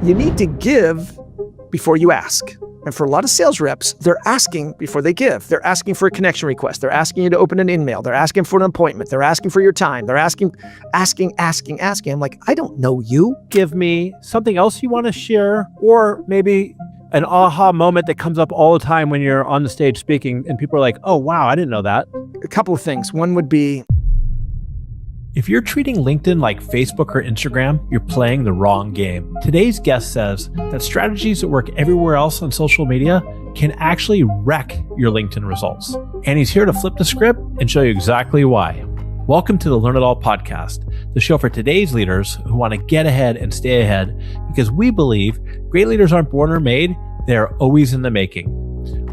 You need to give before you ask. And for a lot of sales reps, they're asking before they give. They're asking for a connection request. They're asking you to open an email. They're asking for an appointment. They're asking for your time. They're asking. I'm like, I don't know you. Give me something else you want to share, or maybe an aha moment that comes up all the time when you're on the stage speaking and people are like, oh, wow, I didn't know that. A couple of things. One would be, if you're treating LinkedIn like Facebook or Instagram, you're playing the wrong game. Today's guest says that strategies that work everywhere else on social media can actually wreck your LinkedIn results. And he's here to flip the script and show you exactly why. Welcome to the Learn It All podcast, the show for today's leaders who want to get ahead and stay ahead, because we believe great leaders aren't born or made, they're always in the making.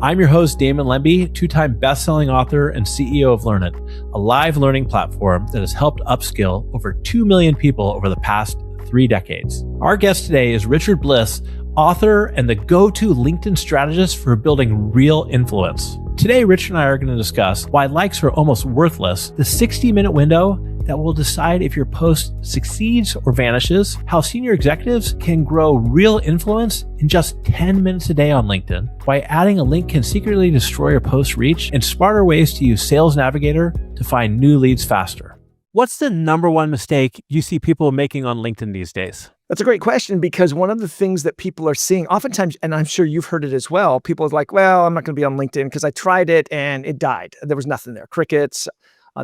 I'm your host, Damon Lemby, two-time best-selling author and CEO of Learn It, a live learning platform that has helped upskill over 2 million people over the past 3 decades. Our guest today is Richard Bliss, author and the go-to LinkedIn strategist for building real influence. Today, Rich and I are going to discuss why likes are almost worthless, the 60-minute window that will decide if your post succeeds or vanishes, how senior executives can grow real influence in just 10 minutes a day on LinkedIn, why adding a link can secretly destroy your post reach, and smarter ways to use Sales Navigator to find new leads faster. What's the number one mistake you see people making on LinkedIn these days? that's a great question, because one of the things that people are seeing oftentimes, and I'm sure you've heard it as well, people are like, well, I'm not going to be on LinkedIn because I tried it and it died. There was nothing there, crickets.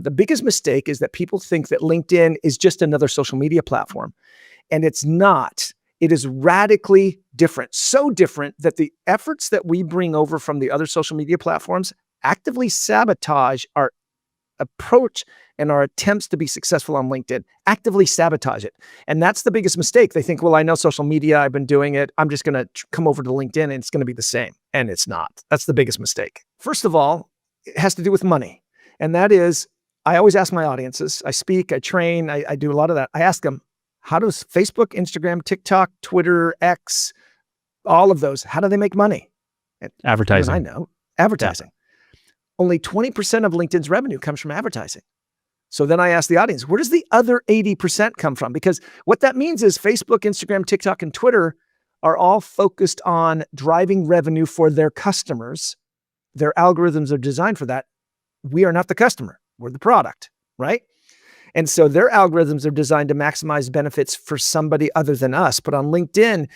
The biggest mistake is that people think that LinkedIn is just another social media platform, and it's not. It is radically different, so different that the efforts that we bring over from the other social media platforms actively sabotage our approach and our attempts to be successful on LinkedIn, actively sabotage it. And that's the biggest mistake. They think, well, I know social media, I've been doing it, I'm just going to come over to LinkedIn and it's going to be the same. And it's not. That's the biggest mistake. First of all, it has to do with money. And that is, I always ask my audiences, I speak, I train, I do a lot of that. I ask them, how does Facebook, Instagram, TikTok, Twitter, X, all of those, how do they make money? And advertising. I know, advertising. Yeah. Only 20% of LinkedIn's revenue comes from advertising. So then I ask the audience, where does the other 80% come from? Because what that means is Facebook, Instagram, TikTok, and Twitter are all focused on driving revenue for their customers. Their algorithms are designed for that. We are not the customer. We're the product, right? And so their algorithms are designed to maximize benefits for somebody other than us. But on LinkedIn,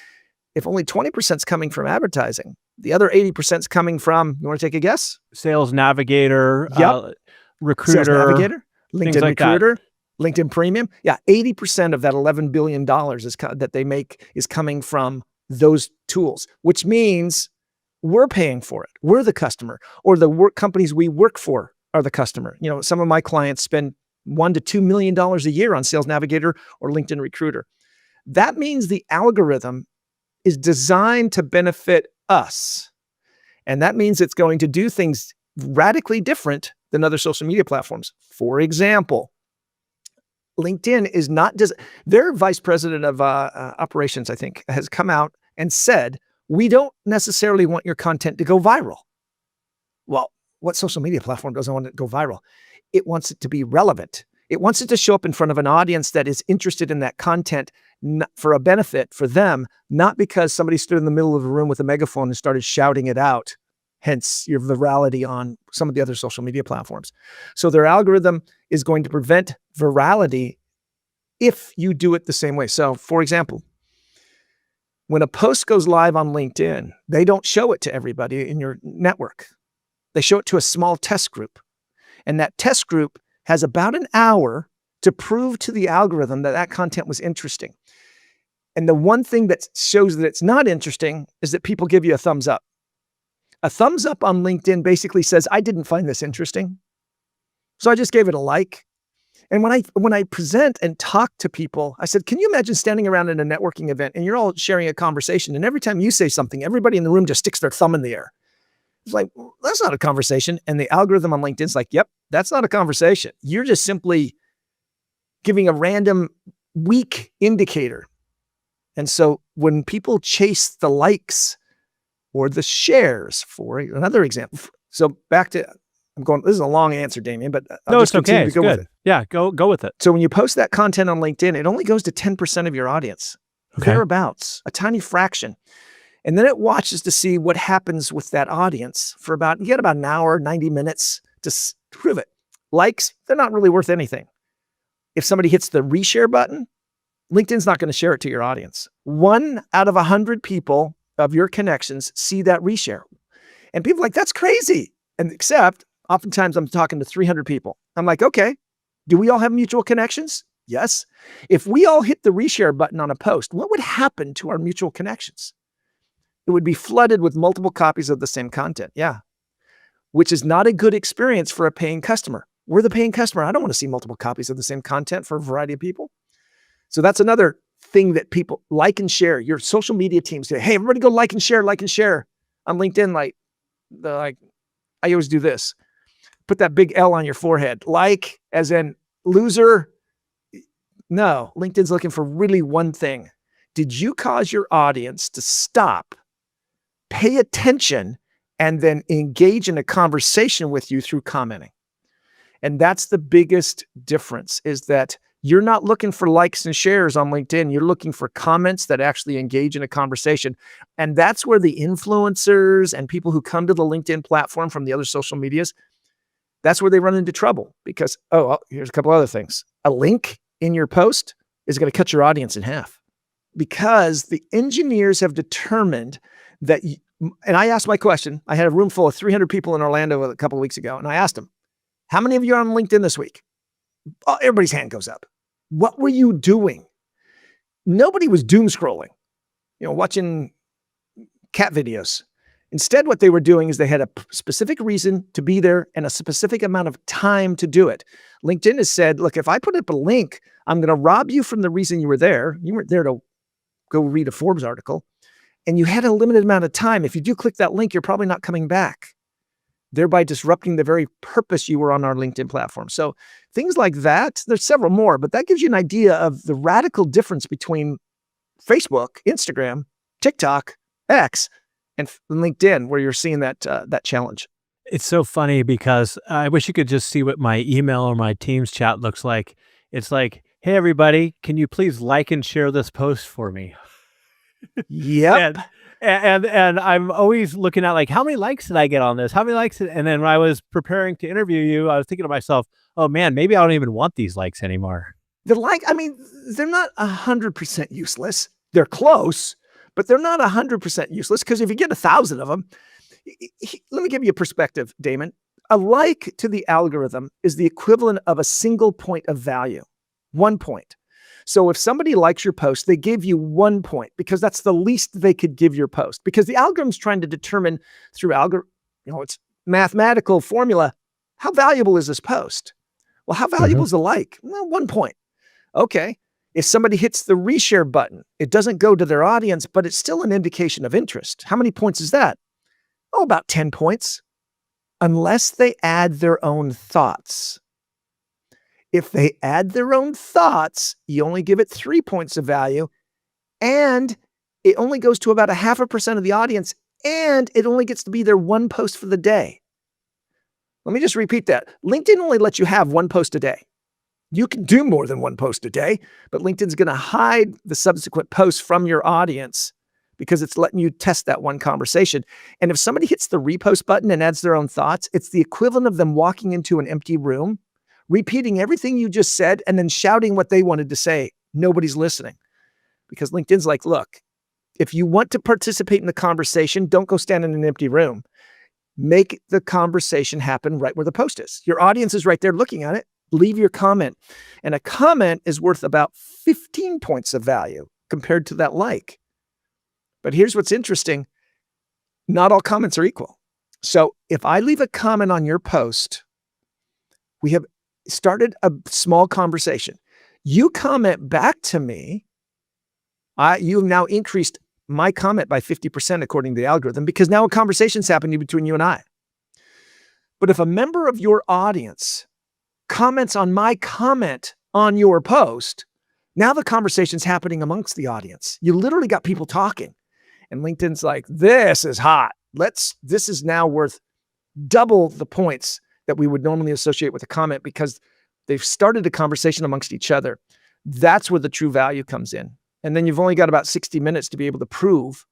if only 20% is coming from advertising, the other 80% is coming from, you want to take a guess? Sales Navigator, yep. Recruiter. Sales Navigator, LinkedIn like Recruiter, LinkedIn Premium. Yeah, 80% of that $11 billion that they make is coming from those tools, which means we're paying for it. We're the customer, or the work companies we work for are the customer. You know, some of my clients spend $1 to $2 million a year on Sales Navigator or LinkedIn Recruiter. That means the algorithm is designed to benefit us. And that means it's going to do things radically different than other social media platforms. For example, LinkedIn is not just, their vice president of operations, I think, has come out and said, we don't necessarily want your content to go viral. Well, what social media platform doesn't want it to go viral? It wants it to be relevant. It wants it to show up in front of an audience that is interested in that content for a benefit for them, not because somebody stood in the middle of a room with a megaphone and started shouting it out, hence your virality on some of the other social media platforms. So their algorithm is going to prevent virality if you do it the same way. So for example, when a post goes live on LinkedIn, they don't show it to everybody in your network. They show it to a small test group. And that test group has about an hour to prove to the algorithm that that content was interesting. And the one thing that shows that it's not interesting is that people give you a thumbs up. A thumbs up on LinkedIn basically says, I didn't find this interesting, so I just gave it a like. And when I present and talk to people, I said, can you imagine standing around in a networking event and you're all sharing a conversation, and every time you say something, everybody in the room just sticks their thumb in the air? It's like, well, that's not a conversation. And the algorithm on LinkedIn is like, yep, that's not a conversation. You're just simply giving a random weak indicator. And so when people chase the likes or the shares, for another example. So back to, this is a long answer, Damien, but no, it's okay. It's good. With it. Yeah, go with it. So when you post that content on LinkedIn, it only goes to 10% of your audience. Okay. thereabouts, a tiny fraction. And then it watches to see what happens with that audience for you get about an hour, 90 minutes to prove it. Likes, they're not really worth anything. If somebody hits the reshare button, LinkedIn's not going to share it to your audience. 1 out of 100 people of your connections see that reshare. And people are like, that's crazy. And except oftentimes I'm talking to 300 people. I'm like, okay, do we all have mutual connections? Yes. If we all hit the reshare button on a post, what would happen to our mutual connections? It would be flooded with multiple copies of the same content. Yeah. Which is not a good experience for a paying customer. We're the paying customer. I don't want to see multiple copies of the same content for a variety of people. So that's another thing that people like and share. Your social media teams say, hey, everybody go like and share on LinkedIn. Like I always do this. Put that big L on your forehead. Like as in loser. No, LinkedIn's looking for really one thing. Did you cause your audience to stop, pay attention, and then engage in a conversation with you through commenting? And that's the biggest difference, is that you're not looking for likes and shares on LinkedIn. You're looking for comments that actually engage in a conversation. And that's where the influencers and people who come to the LinkedIn platform from the other social medias, that's where they run into trouble because, here's a couple other things. A link in your post is going to cut your audience in half because the engineers have determined that, and I asked my question. I had a room full of 300 people in Orlando a couple of weeks ago, and I asked them, how many of you are on LinkedIn this week? Oh, everybody's hand goes up. What were you doing? Nobody was doom scrolling, watching cat videos. Instead, what they were doing is they had a specific reason to be there and a specific amount of time to do it. LinkedIn has said, look, if I put up a link, I'm going to rob you from the reason you were there. You weren't there to go read a Forbes article, and you had a limited amount of time. If you do click that link, you're probably not coming back, thereby disrupting the very purpose you were on our LinkedIn platform. So things like that, there's several more, but that gives you an idea of the radical difference between Facebook, Instagram, TikTok, X, and LinkedIn, where you're seeing that challenge. It's so funny because I wish you could just see what my email or my Teams chat looks like. It's like, hey, everybody, can you please like and share this post for me? Yep. And I'm always looking at like, how many likes did I get on this? How many likes? And then when I was preparing to interview you, I was thinking to myself, oh man, maybe I don't even want these likes anymore. They're not 100% useless. They're close, but they're not 100% useless because if you get 1,000 of them, let me give you a perspective, Damon. A like to the algorithm is the equivalent of a single point of value, 1 point. So if somebody likes your post, they give you 1 point because that's the least they could give your post, because the algorithm's trying to determine through it's mathematical formula, how valuable is this post? Well, how valuable is a like? Well, 1 point. Okay. If somebody hits the reshare button, it doesn't go to their audience, but it's still an indication of interest. How many points is that? Oh, about 10 points, unless they add their own thoughts. If they add their own thoughts, you only give it 3 points of value, and it only goes to about 0.5% of the audience, and it only gets to be their one post for the day. Let me just repeat that. LinkedIn only lets you have one post a day. You can do more than one post a day, but LinkedIn's going to hide the subsequent posts from your audience because it's letting you test that one conversation. And if somebody hits the repost button and adds their own thoughts, it's the equivalent of them walking into an empty room, repeating everything you just said, and then shouting what they wanted to say. Nobody's listening because LinkedIn's like, look, if you want to participate in the conversation, don't go stand in an empty room. Make the conversation happen right where the post is. Your audience is right there looking at it. Leave your comment. And a comment is worth about 15 points of value compared to that like. But here's what's interesting. Not all comments are equal. So if I leave a comment on your post, we have started a small conversation. You comment back to me. You have now increased my comment by 50% according to the algorithm, because now a conversation's happening between you and I. But if a member of your audience comments on my comment on your post, now the conversation's happening amongst the audience. You literally got people talking. And LinkedIn's like, this is hot. This is now worth double the points that we would normally associate with a comment because they've started a conversation amongst each other. That's where the true value comes in. And then you've only got about 60 minutes to be able to prove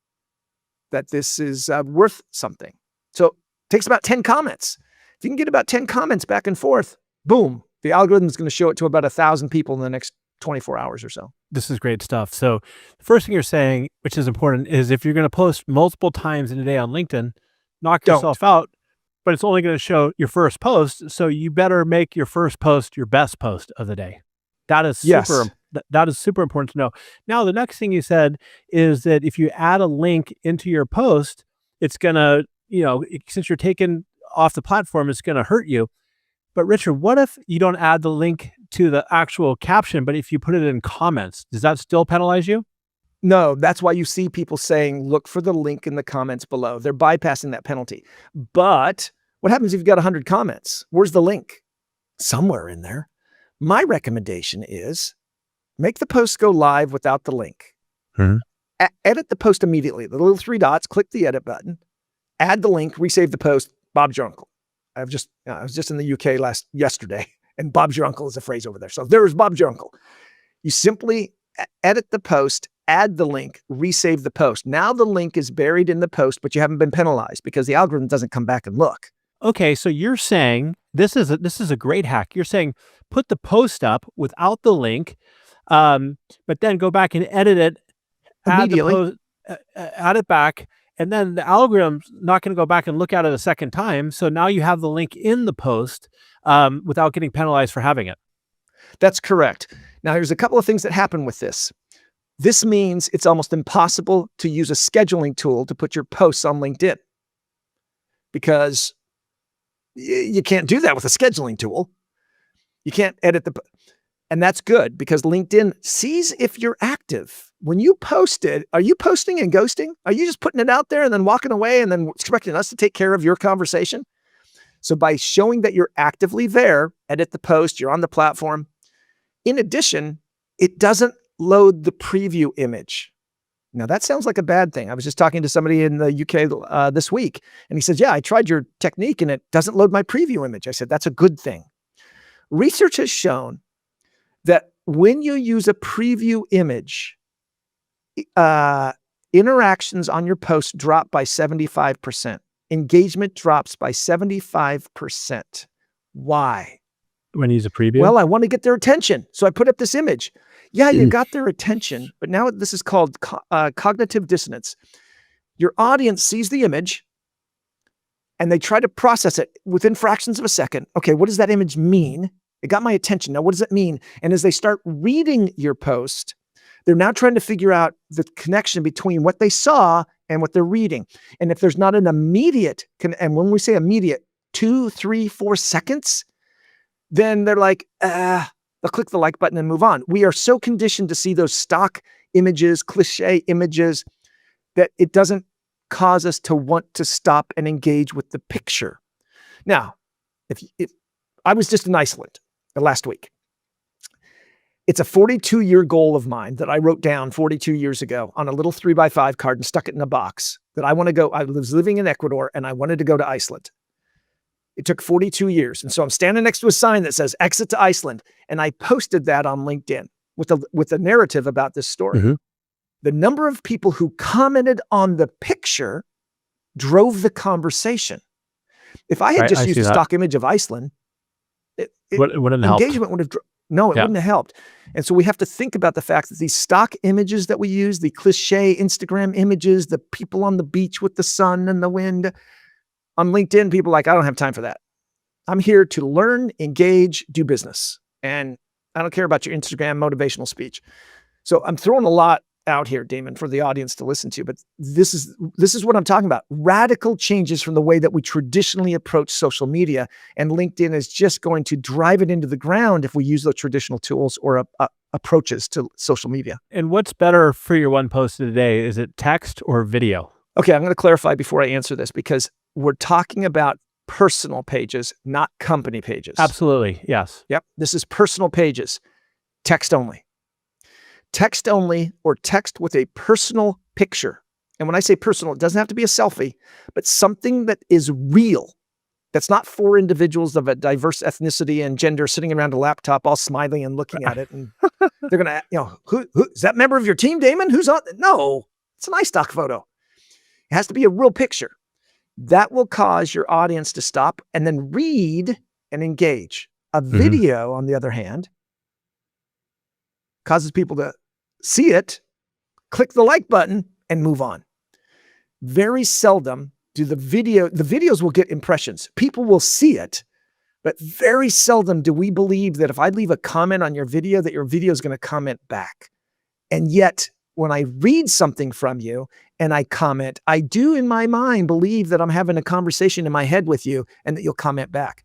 that this is worth something. So it takes about 10 comments. If you can get about 10 comments back and forth, boom, the algorithm is going to show it to about 1,000 people in the next 24 hours or so. This is great stuff. So the first thing you're saying, which is important, is if you're going to post multiple times in a day on LinkedIn, knock yourself out, but it's only going to show your first post. So you better make your first post your best post of the day. That is super, that is super important to know. Now, the next thing you said is that if you add a link into your post, it's going to, since you're taken off the platform, it's going to hurt you. But Richard, what if you don't add the link to the actual caption, but if you put it in comments, does that still penalize you? No, that's why you see people saying, look for the link in the comments below. They're bypassing that penalty. But what happens if you've got 100 comments? Where's the link? Somewhere in there. My recommendation is make the post go live without the link. Edit the post immediately. The little 3 dots, click the edit button, add the link, resave the post. Bob's your uncle. I was just in the UK yesterday, and Bob's your uncle is a phrase over there. So there's Bob's your uncle. You simply edit the post, add the link, resave the post. Now the link is buried in the post, but you haven't been penalized because the algorithm doesn't come back and look. Okay, so you're saying this is a great hack. You're saying put the post up without the link, but then go back and edit it immediately. Add it back. And then the algorithm's not going to go back and look at it a second time. So now you have the link in the post without getting penalized for having it. That's correct. Now, here's a couple of things that happen with this. This means it's almost impossible to use a scheduling tool to put your posts on LinkedIn because you can't do that with a scheduling tool. You can't edit and that's good because LinkedIn sees if you're active. When you post it, are you posting and ghosting? Are you just putting it out there and then walking away and then expecting us to take care of your conversation? So by showing that you're actively there, edit the post, you're on the platform. In addition, it doesn't load the preview image. Now that sounds like a bad thing. I was just talking to somebody in the UK this week, and he says, yeah, I tried your technique and it doesn't load my preview image. I said, that's a good thing. Research has shown that when you use a preview image, interactions on your post drop by 75%. Engagement drops by 75%. Why? When you use a preview? Well, I want to get their attention. So I put up this image. Yeah, you got their attention, but now this is called cognitive dissonance. Your audience sees the image and they try to process it within fractions of a second. Okay, what does that image mean? It got my attention. Now, what does it mean? And as they start reading your post, they're now trying to figure out the connection between what they saw and what they're reading. And if there's not an immediate, and when we say immediate, 2, 3, 4 seconds, then they're like, they'll click the like button and move on. We are so conditioned to see those stock images, cliche images, that it doesn't cause us to want to stop and engage with the picture. Now, if I was just in Iceland last week. It's a 42-year goal of mine that I wrote down 42 years ago on a little 3x5 card and stuck it in a box that I want to go. I was living in Ecuador and I wanted to go to Iceland. It took 42 years. And so I'm standing next to a sign that says exit to Iceland. And I posted that on LinkedIn with a narrative about this story. Mm-hmm. The number of people who commented on the picture drove the conversation. If I had just used a stock image of Iceland, wouldn't engagement would have no, it wouldn't have helped. And so we have to think about the fact that these stock images that we use, the cliche Instagram images, the people on the beach with the sun and the wind, on LinkedIn, people are like, I don't have time for that. I'm here to learn, engage, do business. And I don't care about your Instagram motivational speech. So I'm throwing a lot out here, Damon, for the audience to listen to, but this is what I'm talking about. Radical changes from the way that we traditionally approach social media, and LinkedIn is just going to drive it into the ground if we use those traditional tools or approaches to social media. And what's better for your one post of the day? Is it text or video? Okay, I'm going to clarify before I answer this because we're talking about personal pages, not company pages. Absolutely, yes. Yep, this is personal pages, text only. Text only or text with a personal picture. And when I say personal, it doesn't have to be a selfie, but something that is real, That's not four individuals of a diverse ethnicity and gender sitting around a laptop all smiling and looking at it. And they're going to, who is that member of your team, Damon? Who's on? No, it's an iStock photo. It has to be a real picture. That will cause your audience to stop and then read and engage. A video, on the other hand, causes people to see it, click the like button, and move on. Very seldom do the videos will get impressions. People will see it, but very seldom do we believe that if I leave a comment on your video, that your video is going to comment back. And yet, when I read something from you and I comment, I do in my mind believe that I'm having a conversation in my head with you and that you'll comment back.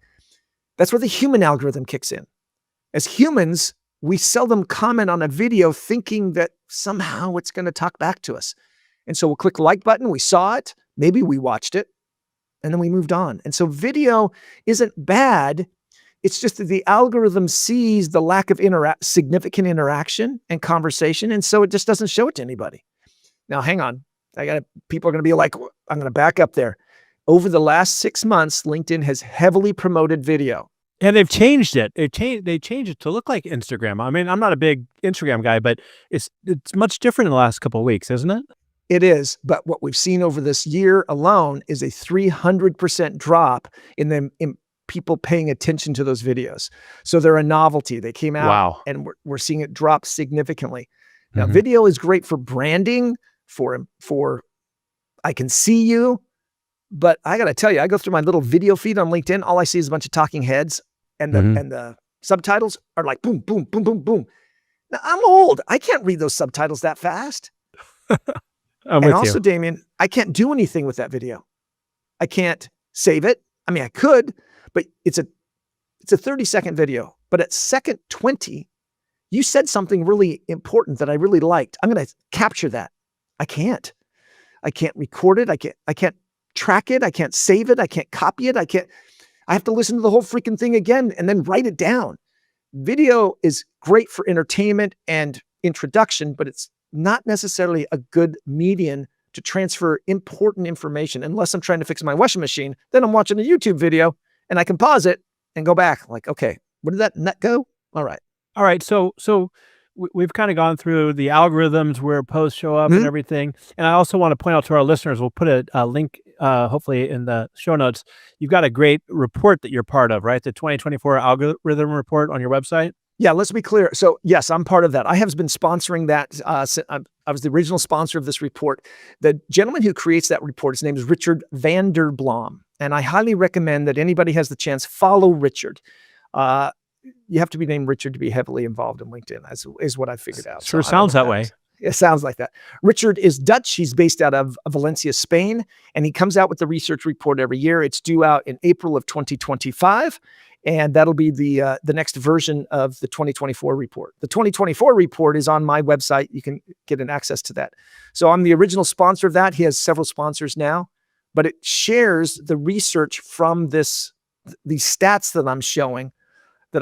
That's where the human algorithm kicks in. As humans, we seldom comment on a video thinking that somehow it's going to talk back to us. And so we'll click the like button. We saw it. Maybe we watched it. And then we moved on. And so video isn't bad. It's just that the algorithm sees the lack of significant interaction and conversation. And so it just doesn't show it to anybody. Now, hang on. People are going to be like, I'm going to back up there. Over the last 6 months, LinkedIn has heavily promoted video. And they've changed it. They changed it to look like Instagram. I mean, I'm not a big Instagram guy, but it's much different in the last couple of weeks, isn't it? It is. But what we've seen over this year alone is a 300% drop in people paying attention to those videos. So they're a novelty. They came out and we're seeing it drop significantly. Now, video is great for branding, for I can see you. But I got to tell you, I go through my little video feed on LinkedIn. All I see is a bunch of talking heads and the subtitles are like boom, boom, boom, boom, boom. Now, I'm old. I can't read those subtitles that fast. And also, Damien, I can't do anything with that video. I can't save it. I mean, I could, but it's a 30-second video. But at second 20, you said something really important that I really liked. I'm going to capture that. I can't record it. I can't track it. I can't save it. I can't copy it. I have to listen to the whole freaking thing again and then write it down. Video is great for entertainment and introduction, but it's not necessarily a good medium to transfer important information unless I'm trying to fix my washing machine. Then I'm watching a YouTube video and I can pause it and go back like, okay, where did that net go? All right. So we've kind of gone through the algorithms where posts show up and everything. And I also want to point out to our listeners, we'll put a link hopefully in the show notes. You've got a great report that you're part of, right? The 2024 algorithm report on your website. Yeah, let's be clear. So yes, I'm part of that. I have been sponsoring that. I was the original sponsor of this report. The gentleman who creates that report, his name is Richard Vanderblom. And I highly recommend that anybody has the chance, follow Richard. You have to be named Richard to be heavily involved in LinkedIn, is what I figured out. Sure sounds that way. It sounds like that. Richard is Dutch. He's based out of Valencia, Spain, and he comes out with the research report every year. It's due out in April of 2025, and that'll be the next version of the 2024 report. The 2024 report is on my website. You can get an access to that. So I'm the original sponsor of that. He has several sponsors now, but it shares the research from these stats that I'm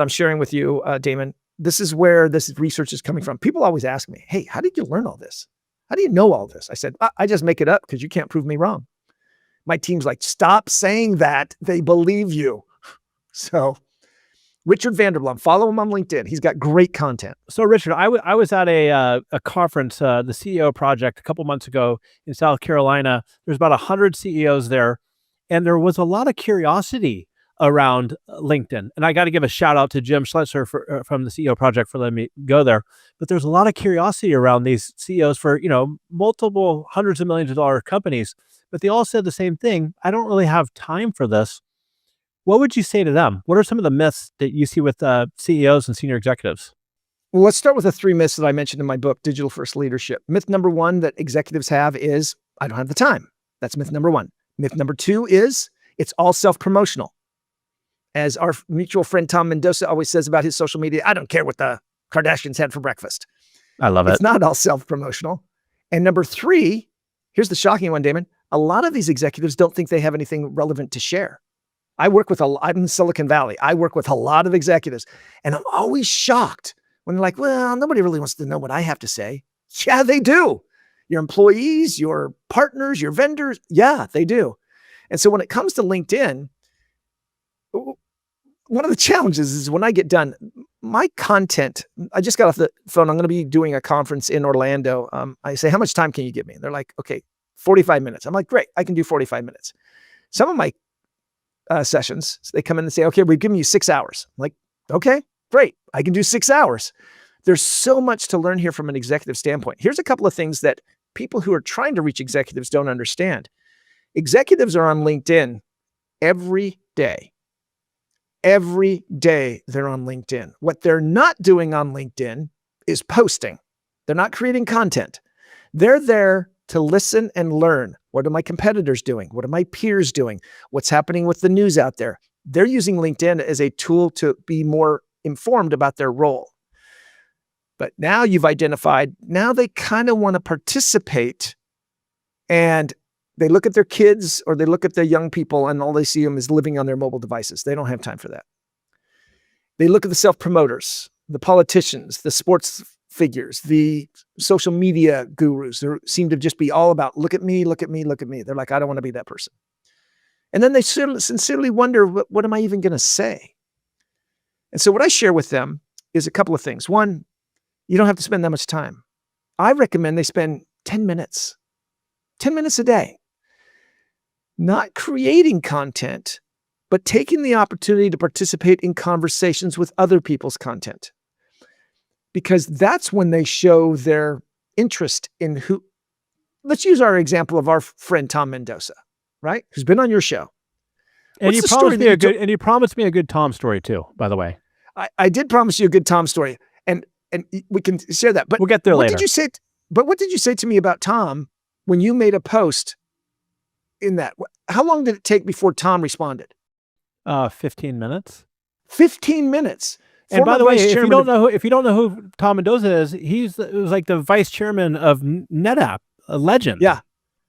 sharing with you, Damon. This is where this research is coming from. People always ask me, hey, how did you learn all this? How do you know all this? I said, I just make it up because you can't prove me wrong. My team's like, stop saying that. They believe you. So Richard Vanderblom, follow him on LinkedIn. He's got great content. So Richard, I was at a conference, the CEO Project, a couple months ago in South Carolina. There's about 100 CEOs there, and there was a lot of curiosity around LinkedIn. And I got to give a shout out to Jim Schlitzer from the CEO Project for letting me go there. But there's a lot of curiosity around these CEOs for, multiple hundreds of millions of dollar companies, but they all said the same thing. I don't really have time for this. What would you say to them? What are some of the myths that you see with CEOs and senior executives? Well, let's start with the 3 myths that I mentioned in my book, Digital First Leadership. Myth number 1 that executives have is, I don't have the time. That's myth number 1. Myth number 2 is, it's all self-promotional. As our mutual friend Tom Mendoza always says about his social media, I don't care what the Kardashians had for breakfast. I love it. It's not all self-promotional. And number 3, here's the shocking one, Damon. A lot of these executives don't think they have anything relevant to share. I'm in Silicon Valley. I work with a lot of executives, and I'm always shocked when they're like, well, nobody really wants to know what I have to say. Yeah, they do. Your employees, your partners, your vendors. Yeah, they do. And so when it comes to LinkedIn, one of the challenges is when I get done, my content, I just got off the phone. I'm going to be doing a conference in Orlando. I say, how much time can you give me? They're like, okay, 45 minutes. I'm like, great, I can do 45 minutes. Some of my sessions, they come in and say, okay, we've given you 6 hours. I'm like, okay, great, I can do 6 hours. There's so much to learn here from an executive standpoint. Here's a couple of things that people who are trying to reach executives don't understand. Executives are on LinkedIn every day. Every day they're on LinkedIn. What they're not doing on LinkedIn is posting. They're not creating content. They're there to listen and learn. What are my competitors doing? What are my peers doing? What's happening with the news out there? They're using LinkedIn as a tool to be more informed about their role. But now you've identified, now they kind of want to participate, and they look at their kids or they look at their young people and all they see them is living on their mobile devices. They don't have time for that. They look at the self-promoters, the politicians, the sports figures, the social media gurus. They seem to just be all about, look at me, look at me, look at me. They're like, I don't want to be that person. And then they sincerely wonder, what am I even going to say? And so what I share with them is a couple of things. One, you don't have to spend that much time. I recommend they spend 10 minutes a day. Not creating content, but taking the opportunity to participate in conversations with other people's content. Because that's when they show their interest in who. Let's use our example of our friend Tom Mendoza, right? Who's been on your show. And you promised me a good Tom story too, by the way. I did promise you a good Tom story, and we can share that. But we'll get there later. What did you say to me about Tom when you made a post in that? How long did it take before Tom responded? 15 minutes. 15 minutes. And by the way, if you don't know who Tom Mendoza is, it was like the vice chairman of NetApp, a legend. Yeah.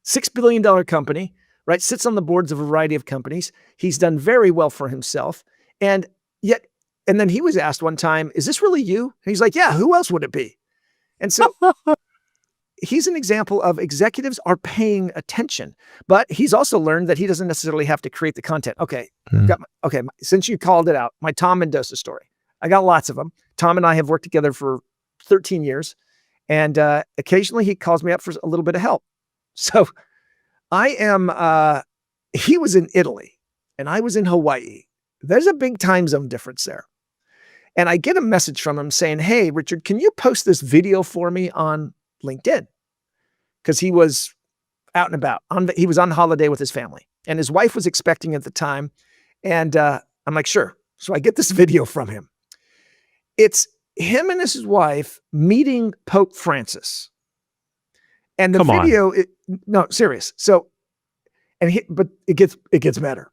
$6 billion company, right? Sits on the boards of a variety of companies. He's done very well for himself. And then he was asked one time, is this really you? And he's like, yeah, who else would it be? And so he's an example of executives are paying attention, but he's also learned that he doesn't necessarily have to create the content. Okay. Since you called it out, my Tom Mendoza story, I got lots of them. Tom and I have worked together for 13 years, and occasionally he calls me up for a little bit of help. So he was in Italy and I was in Hawaii. There's a big time zone difference there. And I get a message from him saying, hey, Richard, can you post this video for me on LinkedIn? Because he was out and about. He was on holiday with his family, and his wife was expecting at the time. And I'm like, sure. So I get this video from him. It's him and his wife meeting Pope Francis. And the video, no, serious. So, but it gets better.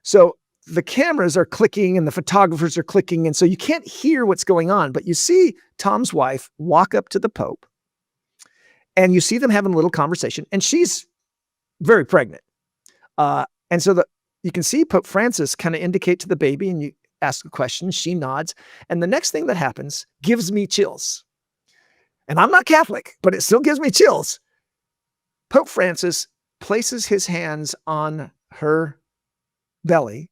So the cameras are clicking and the photographers are clicking. And so you can't hear what's going on, but you see Tom's wife walk up to the Pope, and you see them having a little conversation, and she's very pregnant. And so you can see Pope Francis kind of indicate to the baby, and you ask a question, she nods. And the next thing that happens gives me chills. And I'm not Catholic, but it still gives me chills. Pope Francis places his hands on her belly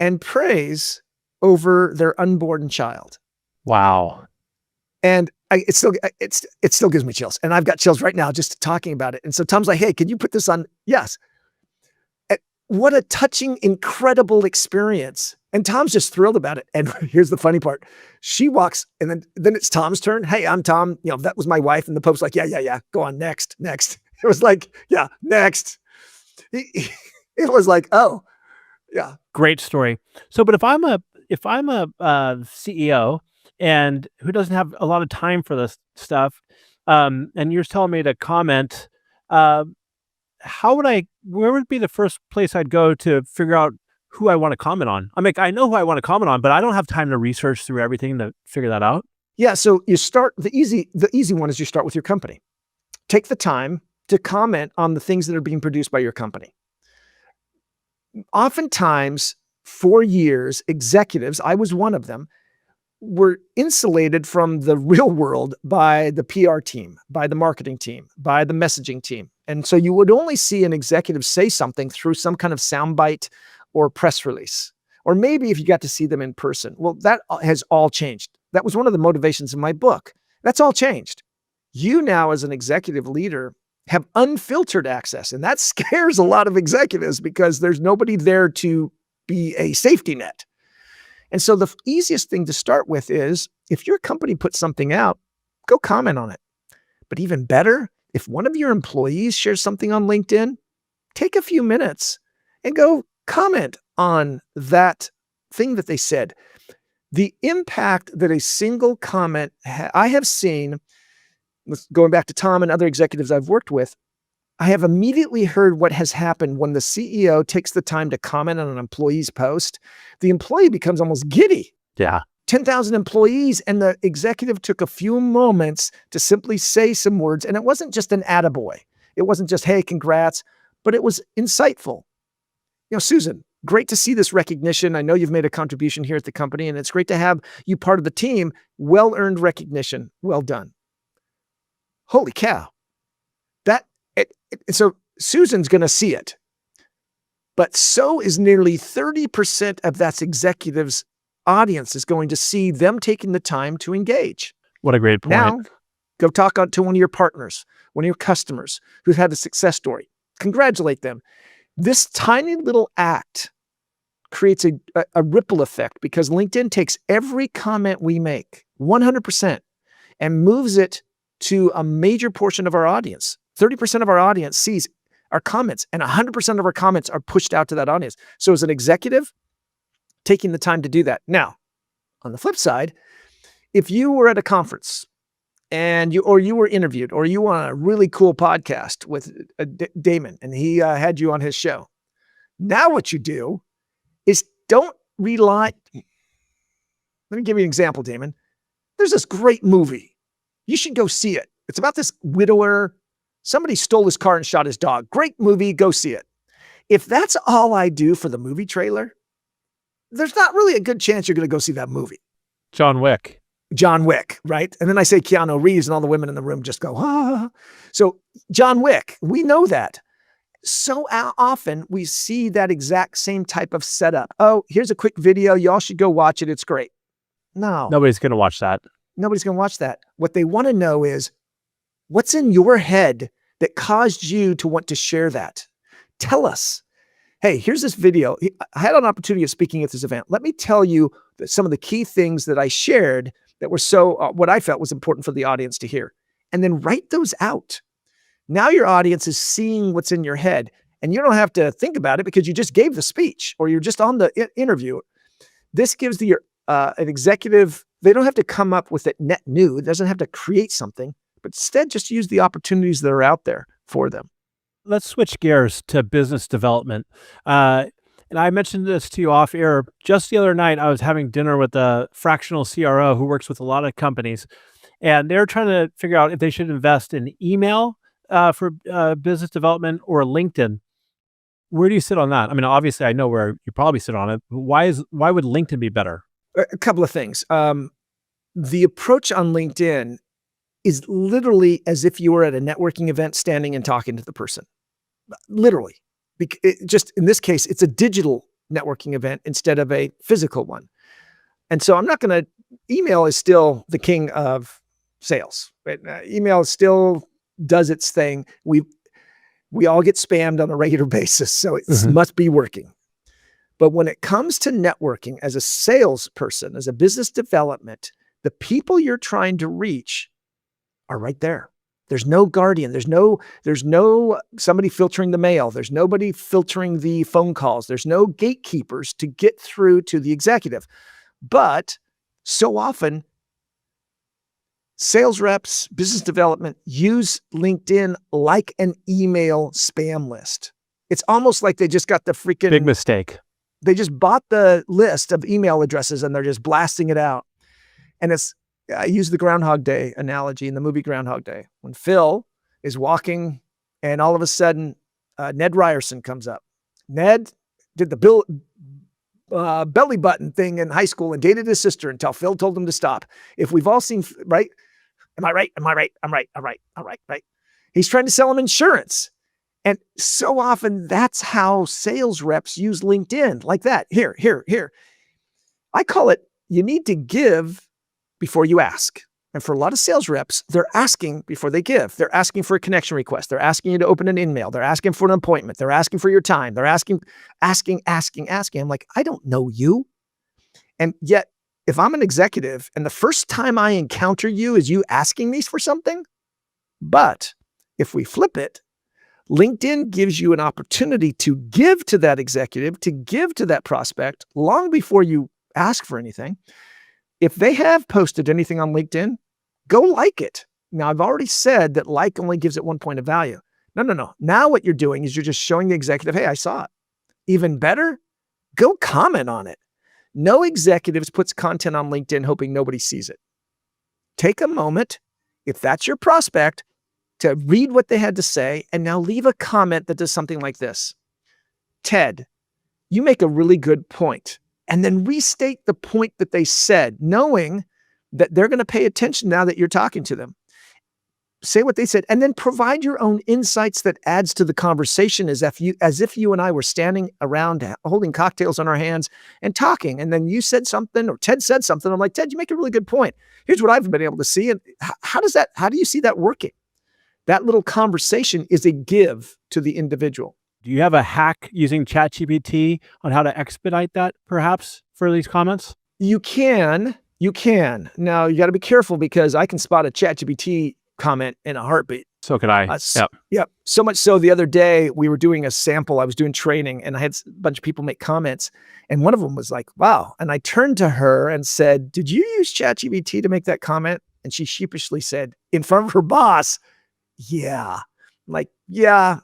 and prays over their unborn child. Wow. And it still gives me chills. And I've got chills right now just talking about it. And so Tom's like, hey, can you put this on? Yes. What a touching, incredible experience. And Tom's just thrilled about it. And here's the funny part. She walks, and then it's Tom's turn. Hey, I'm Tom. That was my wife. And the Pope's like, yeah. Go on, next. It was like, yeah, next. It was like, oh, yeah. Great story. So, but if I'm a CEO and who doesn't have a lot of time for this stuff, and you're telling me to comment, where would be the first place I'd go to figure out who I want to comment on? I mean, I know who I want to comment on, but I don't have time to research through everything to figure that out. Yeah. So you start, the easy one is you start with your company. Take the time to comment on the things that are being produced by your company. Oftentimes, for years, executives, I was one of them, were insulated from the real world by the PR team, by the marketing team, by the messaging team. And so you would only see an executive say something through some kind of soundbite or press release Or maybe if you got to see them in person. Well, that has all changed. That was one of the motivations in my book. That's all changed. You now, as an executive leader, have unfiltered access. And that scares a lot of executives because there's nobody there to be a safety net. And so the easiest thing to start with is if your company puts something out, go comment on it. But even better, if one of your employees shares something on LinkedIn, take a few minutes and go comment on that thing that they said. The impact that a single comment, I have seen, going back to Tom and other executives I've worked with, I have immediately heard what has happened when the CEO takes the time to comment on an employee's post. The employee becomes almost giddy. Yeah. 10,000 employees, and the executive took a few moments to simply say some words. And it wasn't just an attaboy. It wasn't just, hey, congrats, but it was insightful. Susan, great to see this recognition. I know you've made a contribution here at the company, and it's great to have you part of the team. Well-earned recognition. Well done. Holy cow. So Susan's going to see it. But so is nearly 30% of that executive's audience is going to see them taking the time to engage. What a great point. Now, go talk to one of your partners, one of your customers who's had a success story. Congratulate them. This tiny little act creates a ripple effect because LinkedIn takes every comment we make, 100%, and moves it to a major portion of our audience. 30% of our audience sees our comments, and 100% of our comments are pushed out to that audience. So as an executive, taking the time to do that. Now, on the flip side, if you were at a conference and you were interviewed, or you were on a really cool podcast with Damon, and he had you on his show. Now what you do is don't rely. Let me give you an example, Damon. There's this great movie. You should go see it. It's about this widower. Somebody stole his car and shot his dog. Great movie. Go see it. If that's all I do for the movie trailer, there's not really a good chance you're going to go see that movie. John Wick, right? And then I say Keanu Reeves, and all the women in the room just go, ah. So John Wick, we know that. So often we see that exact same type of setup. Oh, here's a quick video. Y'all should go watch it. It's great. No. Nobody's going to watch that. Nobody's going to watch that. What they want to know is what's in your head that caused you to want to share that. Tell us. Hey, here's this video. I had an opportunity of speaking at this event. Let me tell you some of the key things that I shared that were what I felt was important for the audience to hear. And then write those out. Now your audience is seeing what's in your head, and you don't have to think about it because you just gave the speech or you're just on the interview. This gives an executive, they don't have to come up with it net new. It doesn't have to create something, but instead just use the opportunities that are out there for them. Let's switch gears to business development. And I mentioned this to you off air. Just the other night, I was having dinner with a fractional CRO who works with a lot of companies, and they're trying to figure out if they should invest in email for business development or LinkedIn. Where do you sit on that? I mean, obviously, I know where you probably sit on it. But why would LinkedIn be better? A couple of things. The approach on LinkedIn is literally as if you were at a networking event standing and talking to the person. Literally. Just in this case, it's a digital networking event instead of a physical one. And so email is still the king of sales. Right? Email still does its thing. We all get spammed on a regular basis, so it must be working. But when it comes to networking as a salesperson, as a business development, the people you're trying to reach are right there. There's no guardian. There's no somebody filtering the mail. There's nobody filtering the phone calls. There's no gatekeepers to get through to the executive. But so often, sales reps, business development use LinkedIn like an email spam list. It's almost like they just got the freaking big mistake. They just bought the list of email addresses and they're just blasting it out. And I use the Groundhog Day analogy in the movie Groundhog Day. When Phil is walking and all of a sudden Ned Ryerson comes up. Ned did the belly button thing in high school and dated his sister until Phil told him to stop. If we've all seen, right? Am I right? Am I right? I'm right. All right. All right. Right. He's trying to sell him insurance. And so often that's how sales reps use LinkedIn, like that. Here. I call it, you need to give before you ask. And for a lot of sales reps, they're asking before they give. They're asking for a connection request. They're asking you to open an email. They're asking for an appointment. They're asking for your time. They're asking. I'm like, I don't know you. And yet, if I'm an executive and the first time I encounter you is you asking me for something, but if we flip it, LinkedIn gives you an opportunity to give to that executive, to give to that prospect long before you ask for anything. If they have posted anything on LinkedIn, go like it. Now, I've already said that like only gives it 1 point of value. No. Now what you're doing is you're just showing the executive, hey, I saw it. Even better, go comment on it. No executives puts content on LinkedIn hoping nobody sees it. Take a moment, if that's your prospect, to read what they had to say, and now leave a comment that does something like this. Ted, you make a really good point. And then restate the point that they said, knowing that they're going to pay attention now that you're talking to them. Say what they said, and then provide your own insights that adds to the conversation as if you and I were standing around holding cocktails on our hands and talking. And then you said something, or Ted said something. I'm like, Ted, you make a really good point. Here's what I've been able to see. And how do you see that working? That little conversation is a give to the individual. Do you have a hack using ChatGPT on how to expedite that, perhaps, for these comments? You can. Now, you got to be careful because I can spot a ChatGPT comment in a heartbeat. So could I. Yep. So much so the other day, we were doing a sample. I was doing training, and I had a bunch of people make comments. And one of them was like, wow. And I turned to her and said, did you use ChatGPT to make that comment? And she sheepishly said, in front of her boss, yeah. I'm like, yeah.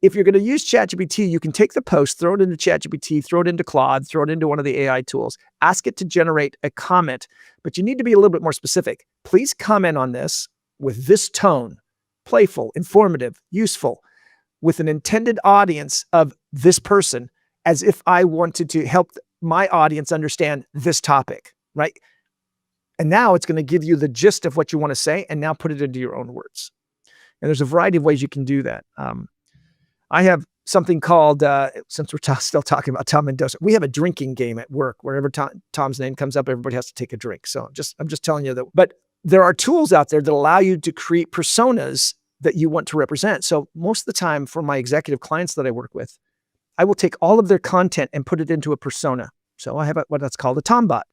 If you're going to use ChatGPT, you can take the post, throw it into ChatGPT, throw it into Claude, throw it into one of the AI tools, ask it to generate a comment, but you need to be a little bit more specific. Please comment on this with this tone, playful, informative, useful, with an intended audience of this person, as if I wanted to help my audience understand this topic, right? And now it's going to give you the gist of what you want to say, and now put it into your own words. And there's a variety of ways you can do that. I have something called, since we're still talking about Tom Mendoza, we have a drinking game at work. Wherever Tom's name comes up, everybody has to take a drink. So I'm just telling you that. But there are tools out there that allow you to create personas that you want to represent. So most of the time for my executive clients that I work with, I will take all of their content and put it into a persona. So I have what that's called a Tom bot.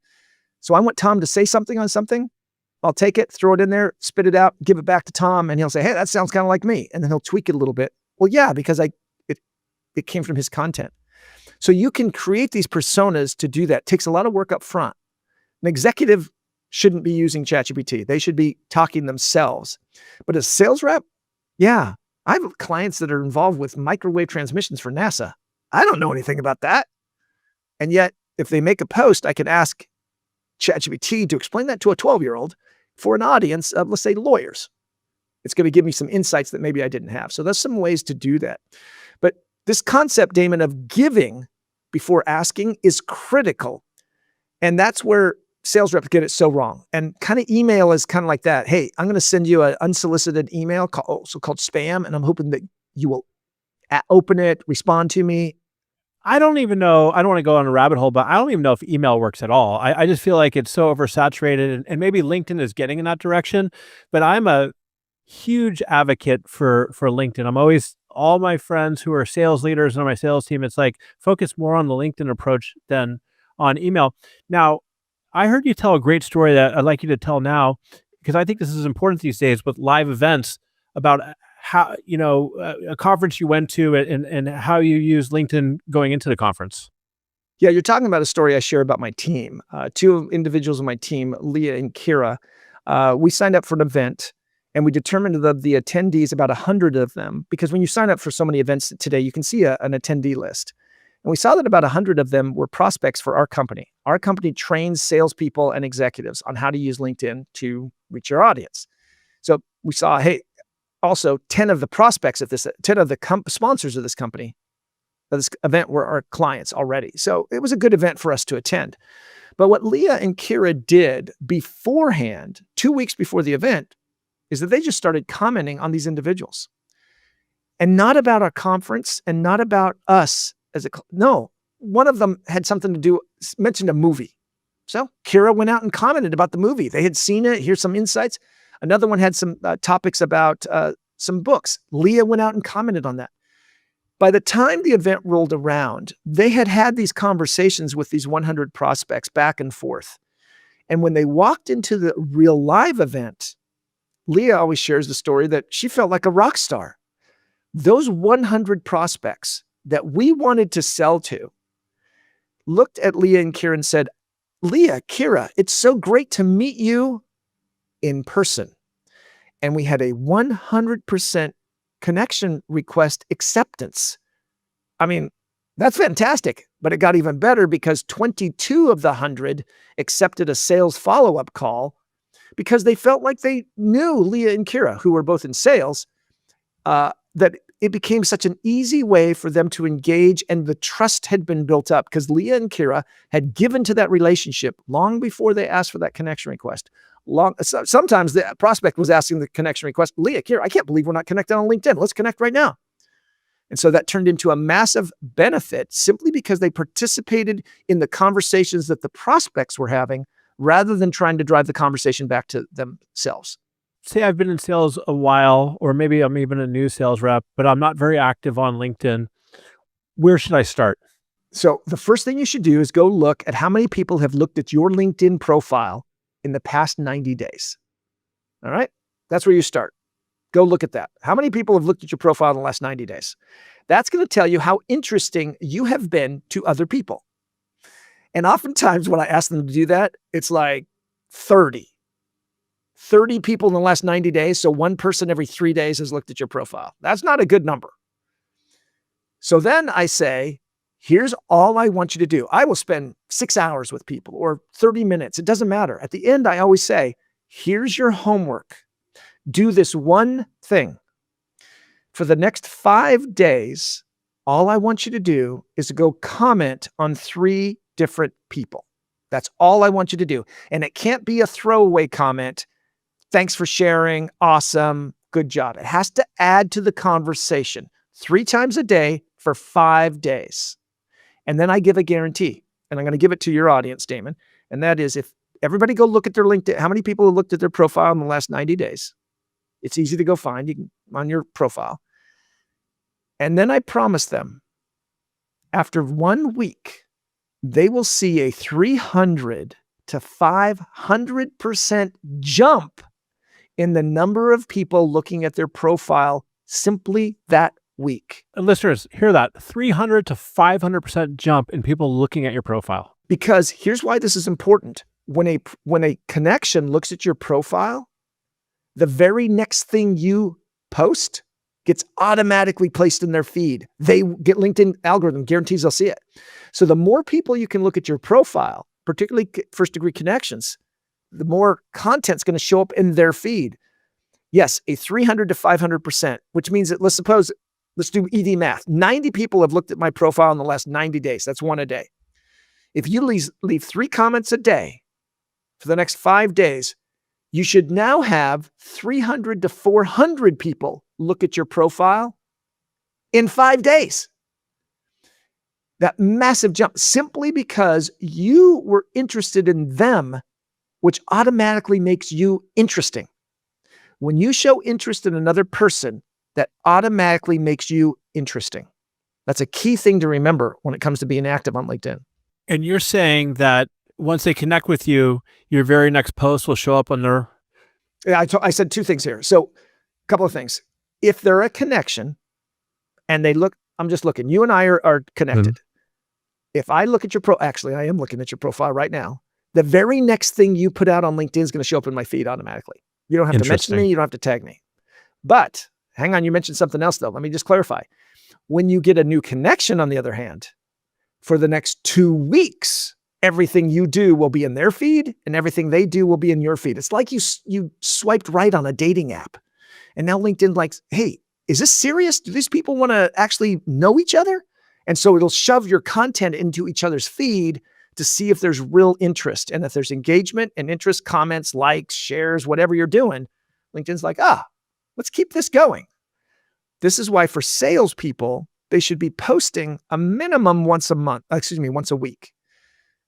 So I want Tom to say something on something. I'll take it, throw it in there, spit it out, give it back to Tom, and he'll say, hey, that sounds kind of like me. And then he'll tweak it a little bit. Well, yeah, because it came from his content. So you can create these personas to do that. It takes a lot of work up front. An executive shouldn't be using ChatGPT. They should be talking themselves. But as sales rep, yeah, I have clients that are involved with microwave transmissions for NASA. I don't know anything about that. And yet, if they make a post, I can ask ChatGPT to explain that to a 12-year-old for an audience of, let's say, lawyers. It's going to give me some insights that maybe I didn't have. So there's some ways to do that. But this concept, Damon, of giving before asking is critical. And that's where sales reps get it so wrong. And kind of email is kind of like that. Hey, I'm going to send you an unsolicited email, also called spam, and I'm hoping that you will open it, respond to me. I don't even know. I don't want to go on a rabbit hole, but I don't even know if email works at all. I just feel like it's so oversaturated, and maybe LinkedIn is getting in that direction. But I'm a huge advocate for LinkedIn. I'm always, all my friends who are sales leaders and on my sales team, it's like focus more on the LinkedIn approach than on email. Now, I heard you tell a great story that I'd like you to tell now, because I think this is important these days with live events, about how, a conference you went to and how you use LinkedIn going into the conference. Yeah, you're talking about a story I share about my team. Two individuals on my team, Leah and Kira, we signed up for an event. And we determined the attendees, about 100 of them, because when you sign up for so many events today, you can see an attendee list. And we saw that about 100 of them were prospects for our company. Our company trains salespeople and executives on how to use LinkedIn to reach your audience. So we saw, hey, also 10 of the prospects of this, 10 of the sponsors of this company, of this event, were our clients already. So it was a good event for us to attend. But what Leah and Kira did beforehand, 2 weeks before the event, is that they just started commenting on these individuals. and not about our conference and not about us no, one of them had something to do, mentioned a movie. So Kira went out and commented about the movie. They had seen it. Here's some insights. Another one had some topics about some books. Leah went out and commented on that. By the time the event rolled around, they had these conversations with these 100 prospects back and forth. And when they walked into the real live event, Leah always shares the story that she felt like a rock star. Those 100 prospects that we wanted to sell to looked at Leah and Kira and said, Leah, Kira, it's so great to meet you in person. And we had a 100% connection request acceptance. I mean, that's fantastic, but it got even better because 22 of the 100 accepted a sales follow-up call because they felt like they knew Leah and Kira, who were both in sales, that it became such an easy way for them to engage, and the trust had been built up because Leah and Kira had given to that relationship long before they asked for that connection request. Sometimes the prospect was asking the connection request, Leah, Kira, I can't believe we're not connected on LinkedIn. Let's connect right now. And so that turned into a massive benefit simply because they participated in the conversations that the prospects were having rather than trying to drive the conversation back to themselves. Say I've been in sales a while, or maybe I'm even a new sales rep, but I'm not very active on LinkedIn. Where should I start? So the first thing you should do is go look at how many people have looked at your LinkedIn profile in the past 90 days. All right? That's where you start. Go look at that. How many people have looked at your profile in the last 90 days? That's going to tell you how interesting you have been to other people. And oftentimes when I ask them to do that, it's like 30 people in the last 90 days. So one person every 3 days has looked at your profile. That's not a good number. So then I say, here's all I want you to do. I will spend 6 hours with people or 30 minutes. It doesn't matter. At the end, I always say, here's your homework. Do this one thing. For the next 5 days, all I want you to do is to go comment on 3 different people. That's all I want you to do. And it can't be a throwaway comment. Thanks for sharing. Awesome. Good job. It has to add to the conversation 3 times a day for 5 days. And then I give a guarantee, and I'm going to give it to your audience, Damon. And that is, if everybody go look at their LinkedIn, how many people have looked at their profile in the last 90 days? It's easy to go find. You can on your profile. And then I promise them, after 1 week, they will see a 300 to 500% jump in the number of people looking at their profile simply that week. And listeners, hear that, 300 to 500% jump in people looking at your profile. Because here's why this is important. When a connection looks at your profile, the very next thing you post gets automatically placed in their feed. They get LinkedIn algorithm guarantees they'll see it. So the more people you can look at your profile, particularly first degree connections, the more content's going to show up in their feed. Yes, a 300 to 500%, which means that let's do ED math. 90 people have looked at my profile in the last 90 days. That's 1 a day. If you leave 3 comments a day for the next 5 days, you should now have 300 to 400 people look at your profile in 5 days. That massive jump simply because you were interested in them, which automatically makes you interesting. When you show interest in another person, that automatically makes you interesting. That's a key thing to remember when it comes to being active on LinkedIn. And you're saying that once they connect with you, your very next post will show up on their... Yeah, I said 2 things here. So a couple of things. If they're a connection and they look, I'm just looking, you and I are connected. Mm-hmm. If I look at actually, I am looking at your profile right now. The very next thing you put out on LinkedIn is going to show up in my feed automatically. You don't have to mention me. You don't have to tag me. But hang on, you mentioned something else though. Let me just clarify. When you get a new connection, on the other hand, for the next 2 weeks, everything you do will be in their feed and everything they do will be in your feed. It's like you swiped right on a dating app. And now LinkedIn likes, hey, is this serious? Do these people want to actually know each other? And so it'll shove your content into each other's feed to see if there's real interest. And if there's engagement and interest, comments, likes, shares, whatever you're doing, LinkedIn's like, let's keep this going. This is why for salespeople, they should be posting a minimum once a week.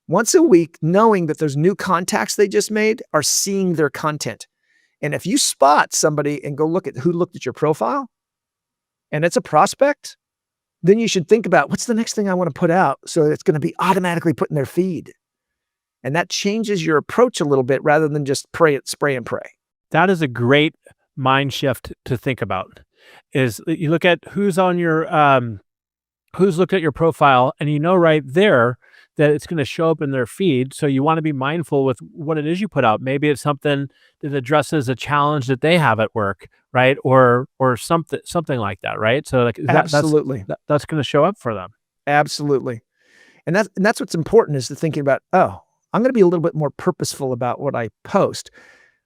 Once a week, knowing that those new contacts they just made are seeing their content. And if you spot somebody and go look at who looked at your profile and it's a prospect, then you should think about what's the next thing I want to put out so that it's going to be automatically put in their feed. And that changes your approach a little bit rather than just spray and pray. That is a great mind shift to think about. Is you look at who's on your who's looked at your profile, and you know right there that it's going to show up in their feed. So you want to be mindful with what it is you put out. Maybe it's something that addresses a challenge that they have at work, right? Or something like that, right? So like Absolutely, that's going to show up for them. Absolutely, and that's what's important is to thinking about. Oh, I'm going to be a little bit more purposeful about what I post.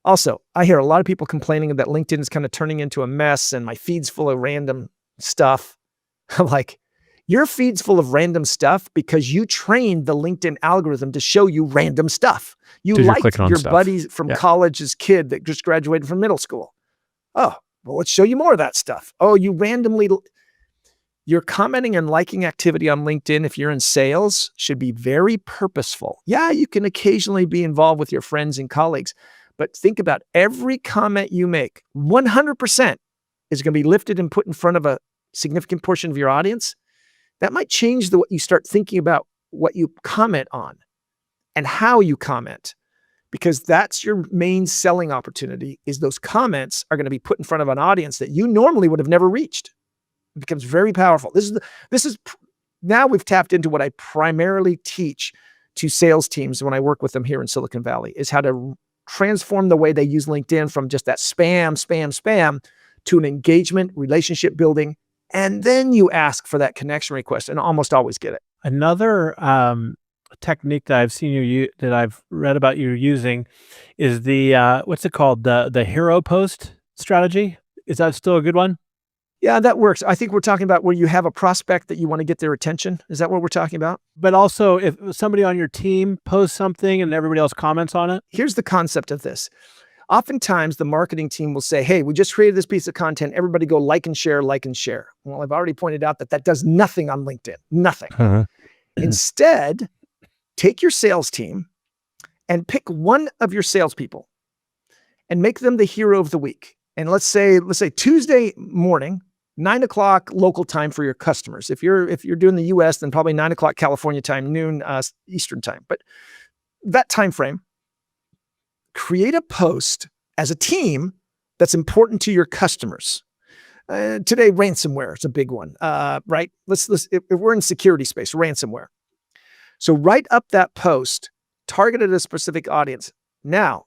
Also, I hear a lot of people complaining that LinkedIn is kind of turning into a mess and my feed's full of random stuff. I'm like, your feed's full of random stuff because you trained the LinkedIn algorithm to show you random stuff. You liked your buddy from college's kid that just graduated from middle school. Oh, well, let's show you more of that stuff. Oh, you're commenting and liking activity on LinkedIn if you're in sales should be very purposeful. Yeah, you can occasionally be involved with your friends and colleagues, but think about every comment you make, 100% is going to be lifted and put in front of a significant portion of your audience. That might change what you start thinking about what you comment on and how you comment, because that's your main selling opportunity is those comments are going to be put in front of an audience that you normally would have never reached. It becomes very powerful. Now we've tapped into what I primarily teach to sales teams when I work with them here in Silicon Valley is how to transform the way they use LinkedIn from just that spam to an engagement, relationship building, and then you ask for that connection request and almost always get it. Another technique that I've seen that I've read about you using is the what's it called? The hero post strategy. Is that still a good one? Yeah, that works. I think we're talking about where you have a prospect that you want to get their attention. Is that what we're talking about? But also if somebody on your team posts something and everybody else comments on it. Here's the concept of this. Oftentimes the marketing team will say, hey, we just created this piece of content. Everybody go like and share, like and share. Well, I've already pointed out that does nothing on LinkedIn, nothing. Instead, take your sales team and pick one of your salespeople and make them the hero of the week. And let's say Tuesday morning, 9:00 local time for your customers. If you're doing the US, then probably 9:00 California time, noon Eastern time. But that time frame, create a post as a team that's important to your customers. Today, ransomware is a big one, right? If we're in security space, ransomware. So write up that post, target at a specific audience. Now,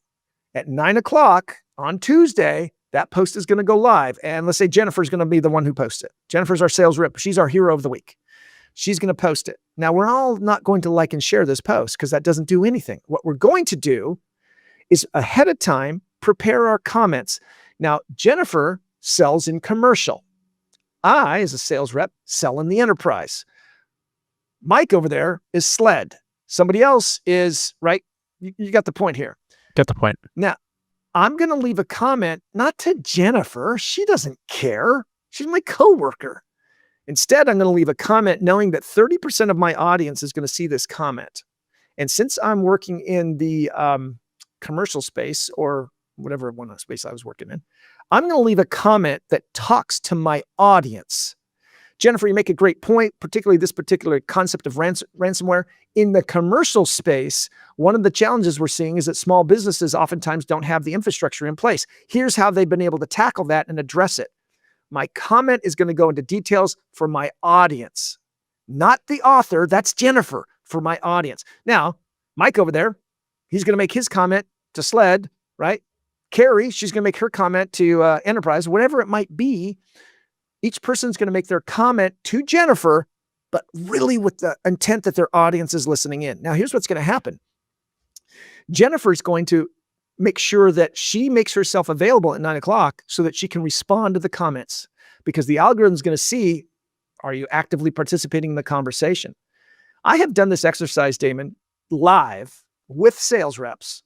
at 9:00 on Tuesday, that post is going to go live. And let's say Jennifer's going to be the one who posts it. Jennifer's our sales rep. She's our hero of the week. She's going to post it. Now, we're all not going to like and share this post because that doesn't do anything. What we're going to do is ahead of time, prepare our comments. Now, Jennifer sells in commercial. I, as a sales rep, sell in the enterprise. Mike over there is SLED. Somebody else is, right? You got the point here. Get the point. Now, I'm going to leave a comment, not to Jennifer. She doesn't care. She's my coworker. Instead, I'm going to leave a comment knowing that 30% of my audience is going to see this comment. And since I'm working in the commercial space or whatever one space I was working in, I'm going to leave a comment that talks to my audience. Jennifer, you make a great point, particularly this particular concept of ransomware. In the commercial space, one of the challenges we're seeing is that small businesses oftentimes don't have the infrastructure in place. Here's how they've been able to tackle that and address it. My comment is going to go into details for my audience, not the author. That's Jennifer, for my audience. Now, Mike over there, he's going to make his comment to SLED, right? Carrie, she's going to make her comment to Enterprise, whatever it might be. Each person's going to make their comment to Jennifer, but really with the intent that their audience is listening in. Now, here's what's going to happen. Jennifer's going to make sure that she makes herself available at 9:00 so that she can respond to the comments, because the algorithm is going to see, are you actively participating in the conversation? I have done this exercise, Damon, live with sales reps,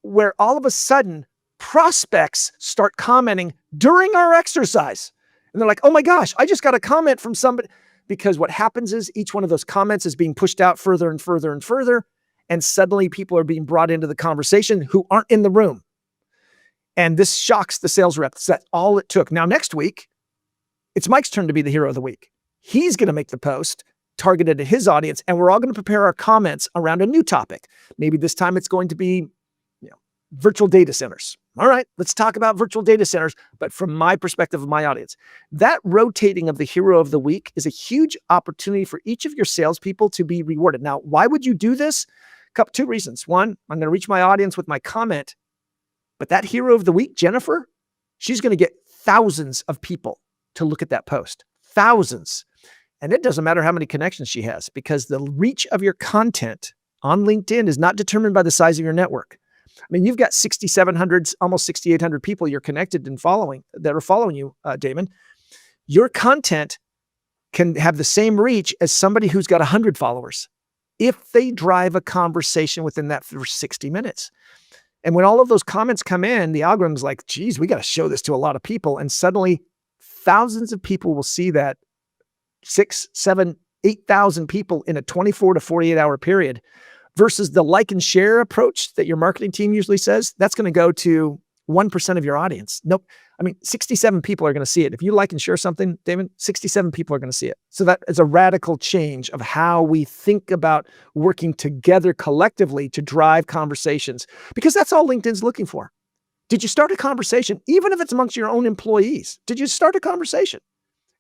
where all of a sudden prospects start commenting during our exercise. And they're like, oh my gosh, I just got a comment from somebody. Because what happens is each one of those comments is being pushed out further and further and further. And suddenly people are being brought into the conversation who aren't in the room. And this shocks the sales reps. That's all it took. Now, next week, it's Mike's turn to be the hero of the week. He's going to make the post targeted at his audience, and we're all going to prepare our comments around a new topic. Maybe this time it's going to be, virtual data centers. All right, let's talk about virtual data centers, but from my perspective of my audience. That rotating of the hero of the week is a huge opportunity for each of your salespeople to be rewarded. Now, why would you do this? Two reasons. One, I'm going to reach my audience with my comment, but that hero of the week, Jennifer, she's going to get thousands of people to look at that post. Thousands. And it doesn't matter how many connections she has, because the reach of your content on LinkedIn is not determined by the size of your network. I mean, you've got 6,700, almost 6,800 people you're connected and following that are following you, Damon. Your content can have the same reach as somebody who's got 100 followers if they drive a conversation within that first 60 minutes. And when all of those comments come in, the algorithm's like, geez, we got to show this to a lot of people. And suddenly thousands of people will see that 6, 7, 8,000 people in a 24 to 48 hour period. Versus the like and share approach that your marketing team usually says, that's going to go to 1% of your audience. Nope. I mean, 67 people are going to see it. If you like and share something, David, 67 people are going to see it. So that is a radical change of how we think about working together collectively to drive conversations, because that's all LinkedIn's looking for. Did you start a conversation, even if it's amongst your own employees? Did you start a conversation?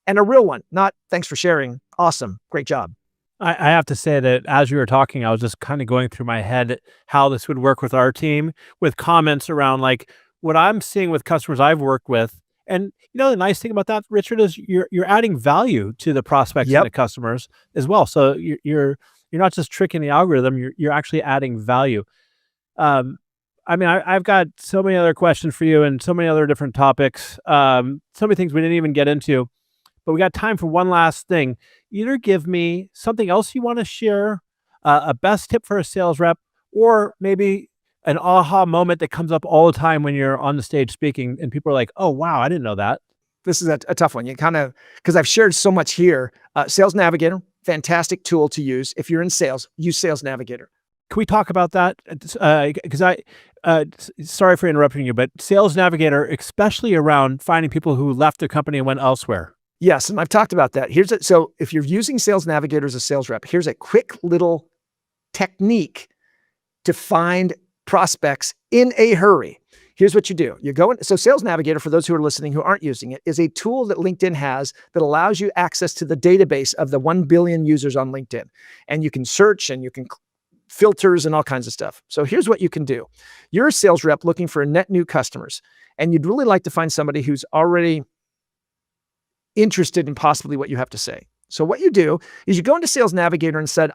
And a real one, not thanks for sharing. Awesome. Great job. I have to say that as you were talking, I was just kind of going through my head how this would work with our team, with comments around like what I'm seeing with customers I've worked with. And the nice thing about that, Richard, is you're adding value to the prospects and the customers as well. So you're not just tricking the algorithm, you're actually adding value. I mean, I've got so many other questions for you and so many other different topics, so many things we didn't even get into. But we got time for one last thing. Either give me something else you want to share, a best tip for a sales rep, or maybe an aha moment that comes up all the time when you're on the stage speaking and people are like, oh, wow, I didn't know that. This is a tough one. You kind of, because I've shared so much here. Sales Navigator, fantastic tool to use. If you're in sales, use Sales Navigator. Can we talk about that? Because sorry for interrupting you, but Sales Navigator, especially around finding people who left the company and went elsewhere. Yes, and I've talked about that. So if you're using Sales Navigator as a sales rep, here's a quick little technique to find prospects in a hurry. Here's what you do. You go in. So Sales Navigator, for those who are listening who aren't using it, is a tool that LinkedIn has that allows you access to the database of the 1 billion users on LinkedIn. And you can search and you can filters and all kinds of stuff. So here's what you can do. You're a sales rep looking for net new customers, and you'd really like to find somebody who's already interested in possibly what you have to say. So what you do is you go into Sales Navigator and said,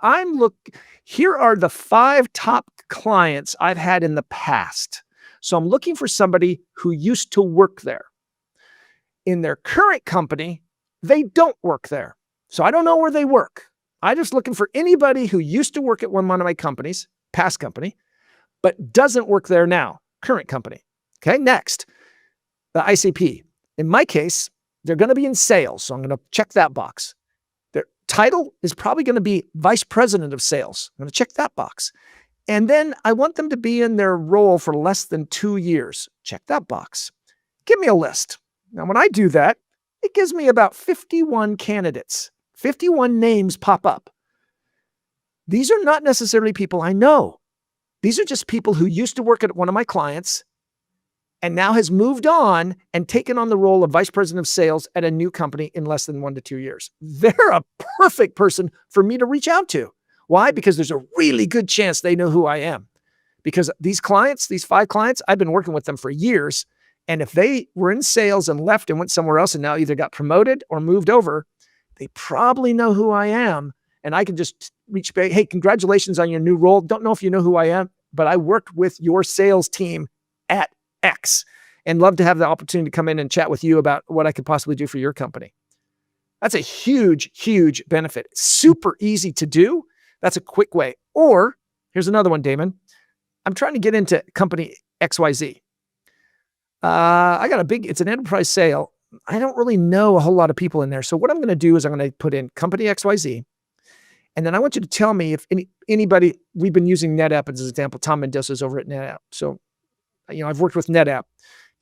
here are the 5 top clients I've had in the past. So I'm looking for somebody who used to work there. In their current company, they don't work there. So I don't know where they work. I'm just looking for anybody who used to work at one of my companies, past company, but doesn't work there now, current company. Okay, next, the ICP. In my case, they're going to be in sales, so I'm going to check that box. Their title is probably going to be Vice President of Sales. I'm going to check that box. And then I want them to be in their role for less than 2 years. Check that box. Give me a list. Now, when I do that, it gives me about 51 candidates. 51 names pop up. These are not necessarily people I know. These are just people who used to work at one of my clients and now has moved on and taken on the role of Vice President of Sales at a new company in less than 1 to 2 years. They're a perfect person for me to reach out to. Why? Because there's a really good chance they know who I am. Because these clients, these 5 clients, I've been working with them for years. And if they were in sales and left and went somewhere else and now either got promoted or moved over, they probably know who I am. And I can just reach back, hey, congratulations on your new role. Don't know if you know who I am, but I worked with your sales team at X and love to have the opportunity to come in and chat with you about what I could possibly do for your company. That's a huge, huge benefit. Super easy to do. That's a quick way. Or here's another one, Damon. I'm trying to get into company XYZ. It's an enterprise sale. I don't really know a whole lot of people in there. So what I'm going to do is I'm going to put in company XYZ. And then I want you to tell me if anybody, we've been using NetApp as an example. Tom Mendoza is over at NetApp. So, I've worked with NetApp.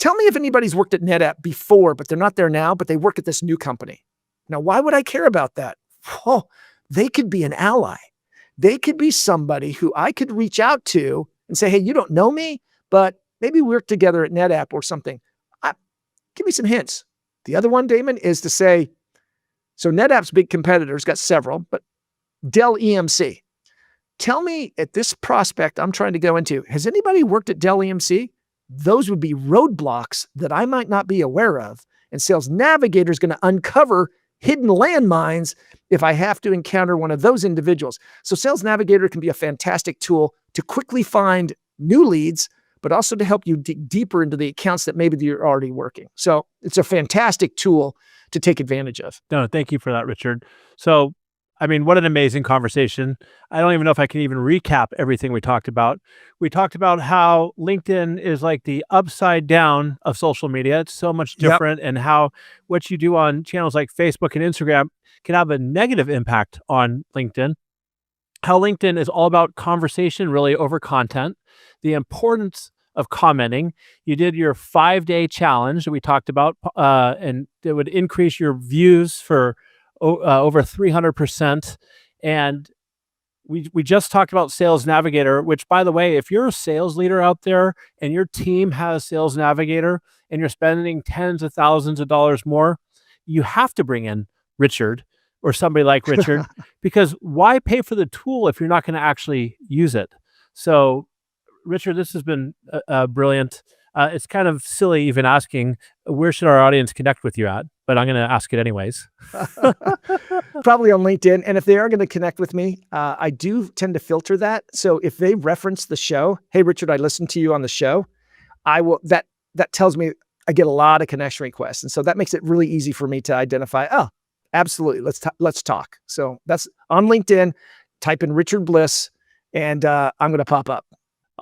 Tell me if anybody's worked at NetApp before, but they're not there now, but they work at this new company. Now, why would I care about that? Oh, they could be an ally. They could be somebody who I could reach out to and say, hey, you don't know me, but maybe we work together at NetApp or something. Give me some hints. The other one, Damon, is to say, so NetApp's big competitors, got several, but Dell EMC. Tell me at this prospect I'm trying to go into, has anybody worked at Dell EMC? Those would be roadblocks that I might not be aware of. And Sales Navigator is going to uncover hidden landmines if I have to encounter one of those individuals. So Sales Navigator can be a fantastic tool to quickly find new leads, but also to help you dig deeper into the accounts that maybe you're already working. So it's a fantastic tool to take advantage of. No, thank you for that, Richard. So, what an amazing conversation. I don't even know if I can even recap everything we talked about. We talked about how LinkedIn is like the upside down of social media. It's so much different, and how what you do on channels like Facebook and Instagram can have a negative impact on LinkedIn. How LinkedIn is all about conversation really over content, the importance of commenting. You did your 5-day challenge that we talked about, and it would increase your views for over 300%. And we just talked about Sales Navigator, which, by the way, if you're a sales leader out there and your team has Sales Navigator and you're spending tens of thousands of dollars more, you have to bring in Richard or somebody like Richard, because why pay for the tool if you're not going to actually use it? So, Richard, this has been brilliant. It's kind of silly even asking, where should our audience connect with you at? But I'm going to ask it anyways. Probably on LinkedIn. And if they are going to connect with me, I do tend to filter that. So if they reference the show, hey, Richard, I listened to you on the show, I will, that tells me I get a lot of connection requests. And so that makes it really easy for me to identify, oh, absolutely, let's talk. So that's on LinkedIn, type in Richard Bliss, and I'm going to pop up.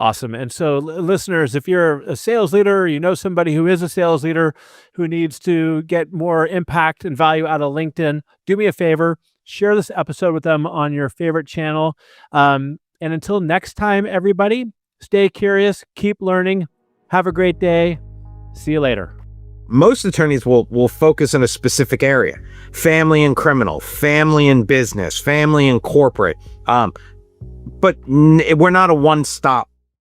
Awesome. And so listeners, if you're a sales leader, you know somebody who is a sales leader who needs to get more impact and value out of LinkedIn, do me a favor, share this episode with them on your favorite channel. And until next time, everybody, stay curious, keep learning, have a great day. See you later. Most attorneys will focus in a specific area: family and criminal, family and business, family and corporate. But we're not a one-stop